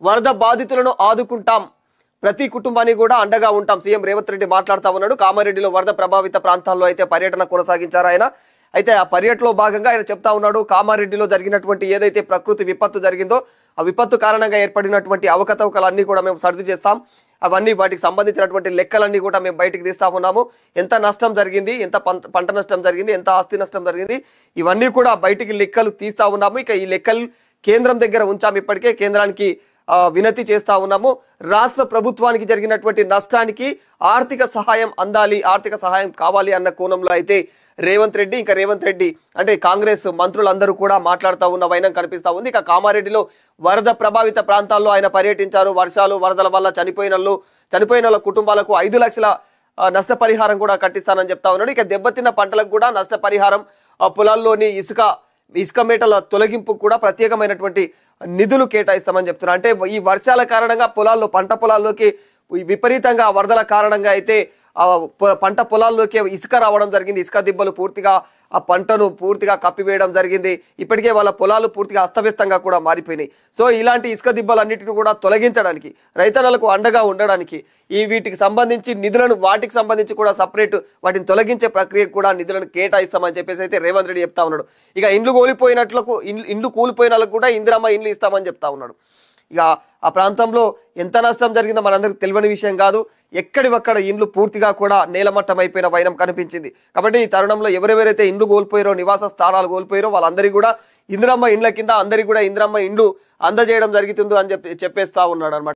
వరద బాధితులను ఆదుకుంటాం, ప్రతి కుటుంబాన్ని కూడా అండగా ఉంటాం సీఎం రేవంత్ రెడ్డి మాట్లాడుతూ ఉన్నాడు. కామారెడ్డిలో వరద ప్రభావిత ప్రాంతాల్లో అయితే పర్యటన కొనసాగించారు ఆయన. అయితే ఆ పర్యటనలో భాగంగా ఆయన చెప్తా ఉన్నాడు, కామారెడ్డిలో జరిగినటువంటి ఏదైతే ప్రకృతి విపత్తు జరిగిందో ఆ విపత్తు కారణంగా ఏర్పడినటువంటి అవకతవకలన్నీ కూడా మేము సర్ది చేస్తాం. అవన్నీ వాటికి సంబంధించినటువంటి లెక్కలన్నీ కూడా మేము బయటికి తీస్తా ఉన్నాము. ఎంత నష్టం జరిగింది, ఎంత పంట నష్టం జరిగింది, ఎంత ఆస్తి నష్టం జరిగింది, ఇవన్నీ కూడా బయటికి లెక్కలు తీస్తా ఉన్నాము. ఇక ఈ లెక్కలు కేంద్రం దగ్గర ఉంచాము, ఇప్పటికే కేంద్రానికి వినతి చేస్తా ఉన్నాము. రాష్ట్ర ప్రభుత్వానికి జరిగినటువంటి నష్టానికి ఆర్థిక సహాయం అందాలి, ఆర్థిక సహాయం కావాలి అన్న కోణంలో అయితే రేవంత్ రెడ్డి అంటే కాంగ్రెస్ మంత్రులందరూ కూడా మాట్లాడుతూ ఉన్న వైనం కనిపిస్తా ఉంది. ఇక కామారెడ్డిలో వరద ప్రభావిత ప్రాంతాల్లో ఆయన పర్యటించారు. వర్షాలు వరదల వల్ల చనిపోయిన కుటుంబాలకు 5 లక్షల నష్టపరిహారం కూడా కట్టిస్తానని చెప్తా ఉన్నాడు. ఇక దెబ్బతిన్న పంటలకు కూడా నష్టపరిహారం, పొలాల్లోని ఇసుక మేటల తొలగింపు కూడా ప్రత్యేకమైనటువంటి నిధులు కేటాయిస్తామని చెప్తున్నారు. అంటే ఈ వర్షాల కారణంగా పంట పొలాల్లోకి విపరీతంగా వరదల కారణంగా అయితే పంట పొలాల్లోకి ఇసుక రావడం జరిగింది. ఇసుక దిబ్బలు పూర్తిగా ఆ పంటను పూర్తిగా కప్పివేయడం జరిగింది. ఇప్పటికే వాళ్ళ పొలాలు పూర్తిగా అస్తవ్యస్తంగా కూడా మారిపోయినాయి. సో ఇలాంటి ఇసుక దిబ్బలన్నిటిని కూడా తొలగించడానికి, రైతన్నలకు అండగా ఉండడానికి వీటికి సంబంధించి నిధులను, వాటికి సంబంధించి కూడా సపరేట్ వాటిని తొలగించే ప్రక్రియకు కూడా నిధులను కేటాయిస్తామని చెప్పేసి అయితే రేవంత్ రెడ్డి చెప్తా ఉన్నాడు. ఇక ఇండ్లు కూలిపోయిన వాళ్ళకు కూడా ఇందిరమ్మ ఇండ్లు ఇస్తామని చెప్తా ఉన్నాడు. ఇక ఆ ప్రాంతంలో ఎంత నష్టం జరిగిందో మనందరికి తెలియని విషయం కాదు. ఎక్కడివక్కడ ఇండ్లు పూర్తిగా కూడా నేలమట్టం అయిపోయిన వైనం కనిపించింది. కాబట్టి ఈ తరుణంలో ఎవరెవరైతే ఇండ్లు కోల్పోయారో, నివాస స్థానాలు కోల్పోయారో వాళ్ళందరికీ కూడా ఇందిరమ్మ ఇండ్ల కింద అందరికీ కూడా ఇందిరమ్మ ఇండ్లు అందజేయడం జరుగుతుందో అని చెప్పేస్తా ఉన్నాడు అనమాట.